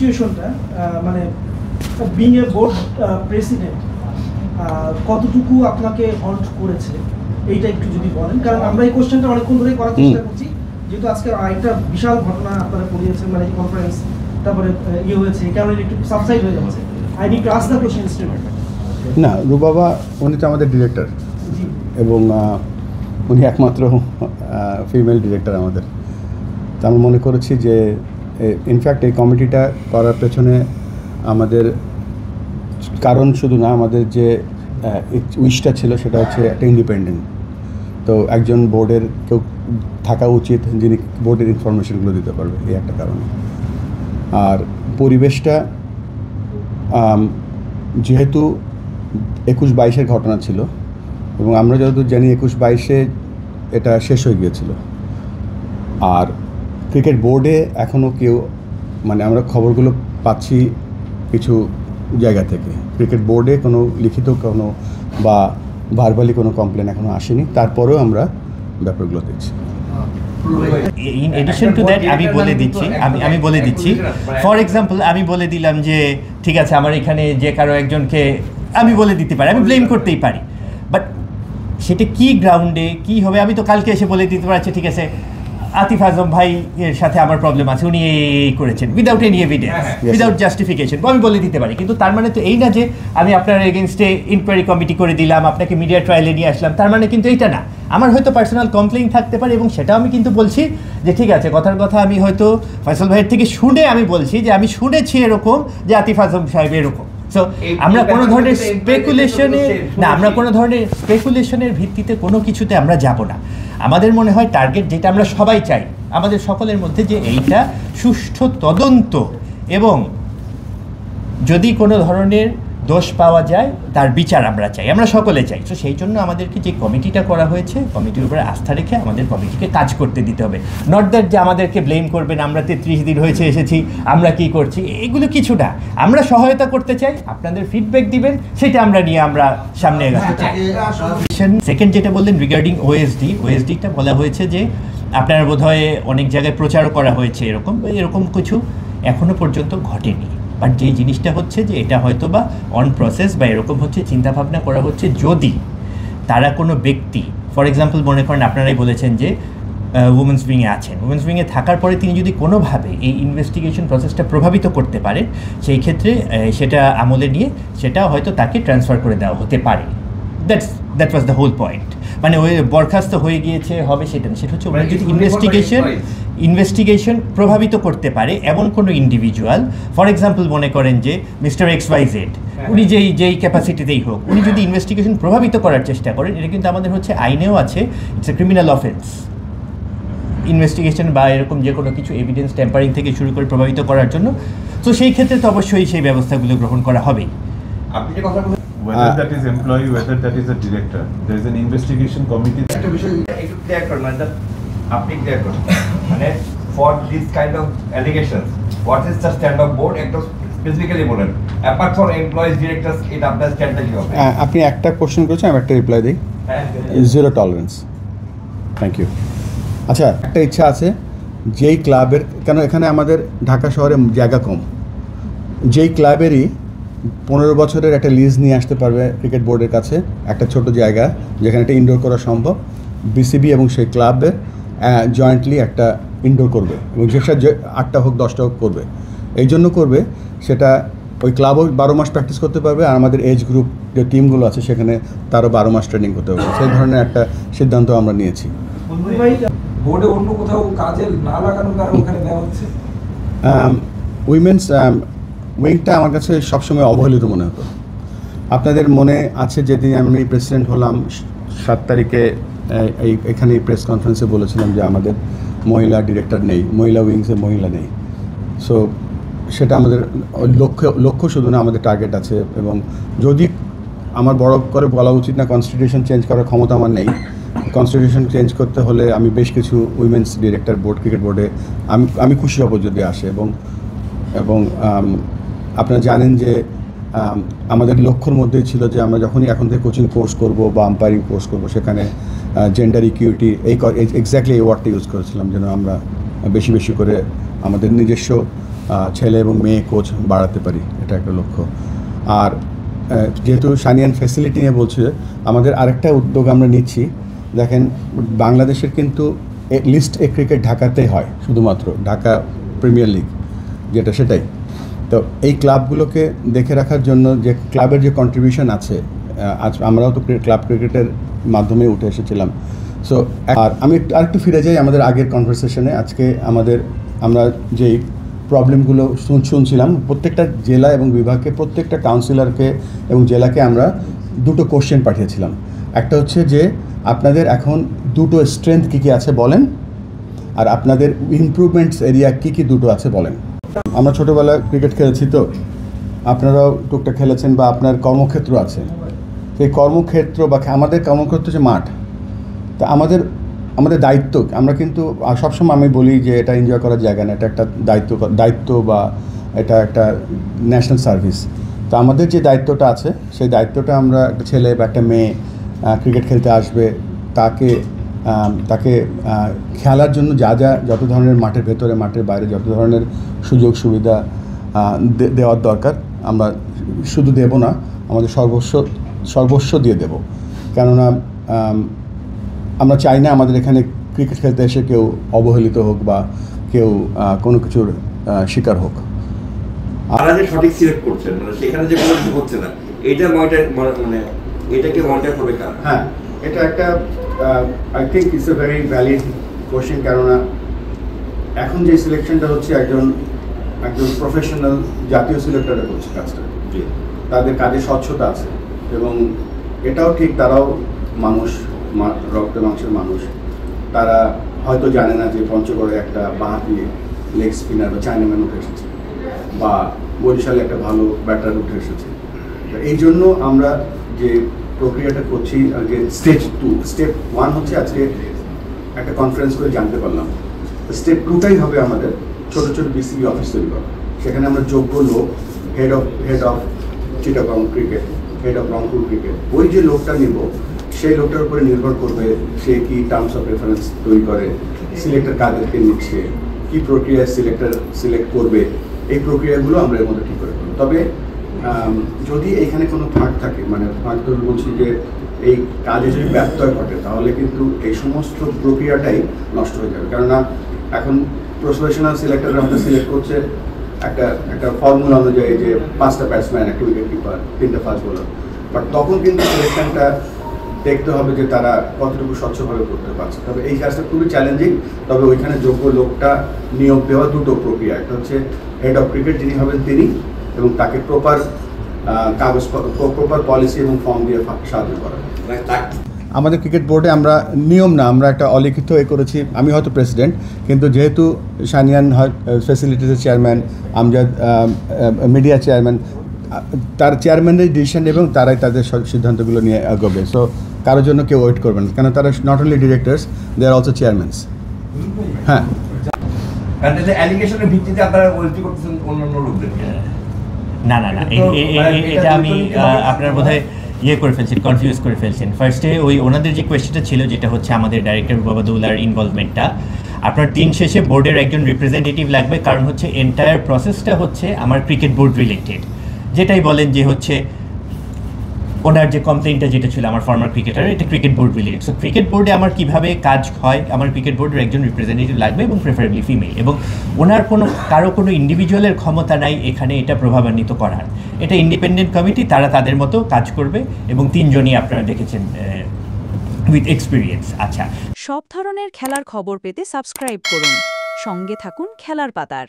সিচুয়েশনটা মানে being a board president কতটুকু আপনাকে হন্ট করেছে এইটা একটু যদি বলেন, কারণ আমরা এই কোশ্চেনটা অনেকক্ষণ ধরেই করার চেষ্টা করছি, যেহেতু আজকে একটা বিশাল ঘটনা আপনারা পড়িয়েছেন, মানে কনফারেন্স তারপরে ইয়ে হয়েছে, এই কারণে একটু সাবসাইড হয়ে যাচ্ছে। I need to ask the question still. না, রুবাবা উনি তো আমাদের ডিরেক্টর এবং উনি একমাত্র ফিমেল ডিরেক্টর আমাদের। তো আমি মনে করেছি যে ইনফ্যাক্ট এই কমিটিটা করার পেছনে আমাদের কারণ শুধু না, আমাদের যে উইশটা ছিল সেটা হচ্ছে একটা ইন্ডিপেন্ডেন্ট। তো একজন বোর্ডের কেউ থাকা উচিত যিনি বোর্ডের ইনফরমেশনগুলো দিতে পারবে, এই একটা কারণ। আর পরিবেশটা যেহেতু 21-22-এর ঘটনা ছিল এবং আমরা যতদূর জানি 21-22-এ এটা শেষ হয়ে গিয়েছিল। আর ক্রিকেট বোর্ডে এখনও কেউ, মানে আমরা খবরগুলো পাচ্ছি কিছু জায়গা থেকে, ক্রিকেট বোর্ডে কোনো লিখিত কোনো বা ভার্বালি কোনো কমপ্লেন এখনও আসেনি, তারপরেও আমরা ব্যাপারগুলো দেখছি। ইন এডিশন টু দ্যাট আমি বলে দিচ্ছি ফর এক্সাম্পল আমি বলে দিলাম যে ঠিক আছে আমার এখানে যে কারো একজনকে আমি বলে দিতে পারি, আমি ব্লেম করতেই পারি, বাট সেটা কি গ্রাউন্ডে কি হবে আমি তো কালকে এসে বলে দিতে পারছি ঠিক আছে আতিফ আজম ভাই এর সাথে আমার প্রবলেম আছে, উনি এই করেছেন without any evidence, without justification, আমি বলে দিতে পারি। কিন্তু তার মানে তো এই না যে আমি আপনার এগেনস্টে ইনকোয়ারি কমিটি করে দিলাম, আপনাকে মিডিয়া ট্রায়ালে নিয়ে আসলাম, তার মানে কিন্তু এইটা না। আমার হয়তো পার্সোনাল কমপ্লেইন থাকতে পারে এবং সেটাও আমি কিন্তু বলছি যে ঠিক আছে কথার কথা আমি হয়তো ফয়সাল ভাইয়ের থেকে শুনে আমি বলছি যে আমি শুনেছি এরকম যে আতিফ আজম সাহেব এরকম। সো আমরা কোনো ধরনের স্পেকুলেশনের ভিত্তিতে কোনো কিছুতে আমরা যাব না। আমাদের মনে হয় টার্গেট যেটা আমরা সবাই চাই আমাদের সকলের মধ্যে, যে এইটা সুষ্ঠু তদন্ত এবং যদি কোনো ধরনের দোষ পাওয়া যায় তার বিচার আমরা চাই, আমরা সকলে চাই। তো সেই জন্য আমাদেরকে যে কমিটিটা করা হয়েছে কমিটির উপরে আস্থা রেখে আমাদের কমিটিকে কাজ করতে দিতে হবে। নট দ্যাট যে আমাদেরকে ব্লেম করবেন আমরা 33 দিন হয়েছে এসেছি আমরা কি করছি, এগুলো কিছু না। আমরা সহায়তা করতে চাই, আপনাদের ফিডব্যাক দিবেন, সেটা আমরা নিয়ে আমরা সামনে এগোতে চাই। সেকেন্ড যেটা বললেন রিগার্ডিং ওএসডিটা বলা হয়েছে যে আপনারা বোধহয় অনেক জায়গায় প্রচারও করা হয়েছে, এরকম কিছু এখনো পর্যন্ত ঘটেনি। বাট যে জিনিসটা হচ্ছে যে এটা হয়তো বা অন প্রসেস বা এরকম হচ্ছে চিন্তাভাবনা করা হচ্ছে, যদি তারা কোনো ব্যক্তি ফর এক্সাম্পল মনে করেন আপনারাই বলেছেন যে উমেন্স উইংয়ে আছেন, উমেন্স উইংয়ে থাকার পরে তিনি যদি কোনোভাবে এই ইনভেস্টিগেশন প্রসেসটা প্রভাবিত করতে পারেন, সেই ক্ষেত্রে সেটা আমলে নিয়ে সেটা হয়তো তাকে ট্রান্সফার করে দেওয়া হতে পারে। That was the whole point. মানে ওই বরখাস্ত হয়ে গিয়েছে হবে সেটা না, সেটা হচ্ছে ওরা যদি ইনভেস্টিগেশন প্রভাবিত করতে পারে এমন কোনো ইন্ডিভিজুয়াল, ফর এক্সাম্পল মনে করেন যে মিস্টার XYZ উনি যেই ক্যাপাসিটিতেই হোক, উনি যদি ইনভেস্টিগেশন প্রভাবিত করার চেষ্টা করেন, এটা কিন্তু আমাদের হচ্ছে আইনেও আছে, it's a criminal offence. Investigation বা এরকম যে কোনো কিছু এভিডেন্স ট্যাম্পারিং থেকে শুরু করে প্রভাবিত করার জন্য, তো সেই ক্ষেত্রে তো অবশ্যই সেই ব্যবস্থাগুলো গ্রহণ করা হবেই। আপনি যে কথা বলেন whether that is employee, whether that is a director, there is an investigation committee. একটা বিষয় একটু ক্লিয়ার করুন, মানে আপনি ক্লিয়ার করুন, মানে for this kind of allegations what is the stand of board, একটু স্পেসিফিক্যালি বলেন, apart from employees, directors, এটা আপনার স্ট্যান্ডটা কি হবে? আপনি একটা কোশ্চেন করেছেন, আমি একটা রিপ্লাই দিই। Zero tolerance. Thank you. আচ্ছা, একটা ইচ্ছা আছে যেই ক্লাবের, কেন এখানে আমাদের ঢাকা শহরে জায়গা কম, যেই ক্লাবেরই 15 বছরের একটা লিজ নিয়ে আসতে পারবে ক্রিকেট বোর্ডের কাছে, একটা ছোট জায়গা যেখানে একটা ইনডোর করা সম্ভব, বিসিবি এবং সেই ক্লাবের জয়েন্টলি একটা ইনডোর করবে এবং যেটা 8টা হোক 10টা হোক করবে। এই জন্য করবে সেটা ওই ক্লাবও 12 মাস প্র্যাকটিস করতে পারবে, আর আমাদের এজ গ্রুপ যে টিমগুলো আছে সেখানে তারও 12 মাস ট্রেনিং করতে পারবে। সেই ধরনের একটা সিদ্ধান্ত আমরা নিয়েছি। বোর্ডে অন্য কোথাও কাজে না লাগানোর কারণে ওখানে দেওয়া হচ্ছে। উইমেন্স উইংটা আমার কাছে সবসময় অবহেলিত মনে হতো। আপনাদের মনে আছে যেদিন আমি প্রেসিডেন্ট হলাম 7 তারিখে এখানে প্রেস কনফারেন্সে বলেছিলাম যে আমাদের মহিলা ডিরেক্টর নেই, মহিলা উইংসে মহিলা নেই। সো সেটা আমাদের লক্ষ্য শুধু না, আমাদের টার্গেট আছে। এবং যদি আমার বড় করে বলা উচিত না, কনস্টিটিউশন চেঞ্জ করার ক্ষমতা আমার নেই। কনস্টিটিউশন চেঞ্জ করতে হলে আমি বেশ কিছু উইমেন্স ডিরেক্টর বোর্ড ক্রিকেট বোর্ডে আমি খুশি হব যদি আসে। এবং আপনারা জানেন যে আমাদের লক্ষ্যর মধ্যেই ছিল যে আমরা যখনই এখন থেকে কোচিং কোর্স করব বা আম্পায়ারিং কোর্স করব, সেখানে জেন্ডার ইকুইটি এক্স্যাক্টলি এই ওয়ার্ডটা ইউজ করেছিলাম, যেন আমরা বেশি বেশি করে আমাদের নিজস্ব ছেলে এবং মেয়ে কোচ বাড়াতে পারি, এটা একটা লক্ষ্য। আর যেহেতু সানিয়ান ফ্যাসিলিটি নিয়ে বলছে, আমাদের আরেকটা উদ্যোগ আমরা নিচ্ছি। দেখেন, বাংলাদেশের কিন্তু লিস্ট এ ক্রিকেট ঢাকাতেই হয়, শুধুমাত্র ঢাকা প্রিমিয়ার লিগ যেটা, সেটাই। তো এই ক্লাবগুলোকে দেখে রাখার জন্য যে ক্লাবের যে কন্ট্রিবিউশন আছে, আজ আমরাও তো ক্লাব ক্রিকেটের মাধ্যমে উঠে এসেছিলাম। সো আর আমি আরেকটু ফিরে যাই আমাদের আগের কনভারসেশনে। আজকে আমরা যেই প্রবলেমগুলো শুনছিলাম, প্রত্যেকটা জেলা এবং বিভাগকে, প্রত্যেকটা কাউন্সিলরকে এবং জেলাকে আমরা দুটো কোশ্চেন পাঠিয়েছিলাম। একটা হচ্ছে যে আপনাদের এখন দুটো স্ট্রেংথ কী কী আছে বলেন, আর আপনাদের ইমপ্রুভমেন্টস এরিয়া কী কী দুটো আছে বলেন। আমরা ছোটোবেলায় ক্রিকেট খেলেছি, তো আপনারাও টুকটাক খেলেছেন বা আপনার কর্মক্ষেত্র আছে। সেই কর্মক্ষেত্র বা আমাদের কর্মক্ষেত্র হচ্ছে মাঠ। তা আমাদের দায়িত্ব, আমরা কিন্তু সবসময় আমি বলি যে এটা এনজয় করার জায়গা না, এটা একটা দায়িত্ব বা এটা একটা ন্যাশনাল সার্ভিস। তো আমাদের যে দায়িত্বটা আছে, সেই দায়িত্বটা আমরা একটা ছেলে বা একটা মেয়ে ক্রিকেট খেলতে আসবে, তাকে খেলার জন্য যত ধরনের মাঠের ভেতরে মাঠের বাইরে যত ধরনের সুযোগ সুবিধা দেওয়ার দরকার, আমরা শুধু দেব না, আমাদের সর্বস্ব দিয়ে দেব। কেননা আমরা চাই না আমাদের এখানে ক্রিকেট খেলতে এসে কেউ অবহেলিত হোক বা কেউ কোনো কিছুর শিকার হোক। আপনারা যে সঠিক সিলেক্ট করছেন, মানে সেখানে যে কোনো কিছু হচ্ছে না, এটা এটাকে মনিটর করবে কারা? হ্যাঁ, এটা একটা I think it's a very valid question. কেননা এখন যে সিলেকশনটা হচ্ছে একজন প্রফেশনাল জাতীয় সিলেক্টরে করছে কাজটা, তাদের কাজে স্বচ্ছতা আছে এবং এটাও ঠিক, তারাও মানুষ, রক্ত মাংসের মানুষ। তারা হয়তো জানে না যে পঞ্চগড়ে একটা বাঁহাতি লেগ স্পিনার বা চাইনাম্যান উঠে এসেছে, বা বরিশালে একটা ভালো ব্যাটার উঠে এসেছে। তো এই জন্য আমরা যে প্রক্রিয়াটা করছি, যে স্টেপ 1 হচ্ছে আজকে একটা কনফারেন্স করে জানতে পারলাম। স্টেপ 2টাই হবে আমাদের ছোটো ছোটো বিসিবি অফিস তৈরি করা। সেখানে আমরা যোগ্য লোক, head of Chittagong cricket, head of Rangpur cricket, ওই যে লোকটা নিব, সেই লোকটার উপরে নির্ভর করবে সে কি টার্মস অফ রেফারেন্স তৈরি করে, সিলেক্টর কাদেরকে নিচ্ছে, কী প্রক্রিয়ায় সিলেক্ট করবে, এই প্রক্রিয়াগুলো আমরা এর মধ্যে ঠিক করে করব। তবে যদি এইখানে কোনো ফাঁক থাকে, মানে ফাঁক ধরে বলছি যে এই কাজে যদি ব্যত্যয় ঘটে, তাহলে কিন্তু এই সমস্ত প্রক্রিয়াটাই নষ্ট হয়ে যাবে। কেননা এখন প্রফেশনাল সিলেক্টররা আমাদের সিলেক্ট করছে একটা ফর্মুলা অনুযায়ী যে 5টা ব্যাটসম্যান, একটা উইকেট কিপার, 3টা ফাস্ট বোলার, বাট তখন কিন্তু সিলেকশনটা দেখতে হবে যে তারা কতটুকু স্বচ্ছভাবে করতে পারছে। তবে এই কাজটা খুবই চ্যালেঞ্জিং। তবে ওইখানে যোগ্য লোকটা নিয়োগ দেওয়া দুটো প্রক্রিয়া, একটা হচ্ছে হেড অফ ক্রিকেট যিনি হবেন তিনি, এবং তাকে প্রপার পলিসি এবং ফর্ম দিয়ে সাহায্য করা। আমাদের ক্রিকেট বোর্ডে আমরা নিয়ম না, আমরা একটা অলিখিত করেছি। আমি হয়তো প্রেসিডেন্ট, কিন্তু যেহেতু সানিয়ান ফ্যাসিলিটিসের চেয়ারম্যান, আমজাদ মিডিয়া চেয়ারম্যান, তার চেয়ারম্যানের ডিসিশন এবং তারাই তাদের সিদ্ধান্তগুলো নিয়ে এগোবে। সো কারোর জন্য কেউ ওয়েট করবেন, কেন তারা not only directors, they are also chairmans. হ্যাঁ, অ্যালিগেশনের ভিত্তিতে আপনারা ওয়েলটি করতেছেন অন্যান্য লোকদেরকে? না, এটা আমি আপনার বোধহয় কনফিউজ করে ফেলছেন। ফার্স্টে ওনাদের যে কোয়েশ্চেনটা ছিল, যেটা হচ্ছে আমাদের ডাইরেক্টর রুবাবাদুল্লাহর ইনভলভমেন্টটা, আপনার দিন শেষে বোর্ডের একজন রিপ্রেজেন্টেটিভ লাগবে, কারণ হচ্ছে এন্টায়ার প্রসেসটা হচ্ছে আমার ক্রিকেট বোর্ড রিলেটেড। যেটাই বলেন যে হচ্ছে ওনার যে কমপ্লেইনটা যেটা ছিল আমার ফর্মার ক্রিকেটার, এটা cricket board related. So cricket বোর্ডে আমার কীভাবে কাজ হয়, আমার ক্রিকেট বোর্ডের একজন রিপ্রেজেন্টেটিভ লাগবে এবং প্রেফারেবলি ফিমেল, এবং ওনার কারো কোনো ইন্ডিভিজুয়ালের ক্ষমতা নাই এখানে এটা প্রভাবান্বিত করার। এটা ইন্ডিপেন্ডেন্ট কমিটি, তারা তাদের মতো কাজ করবে, এবং 3 জনই আপনারা দেখেছেন উইথ এক্সপিরিয়েন্স। আচ্ছা, সব ধরনের খেলার খবর পেতে সাবস্ক্রাইব করুন, সঙ্গে থাকুন খেলার পাতার।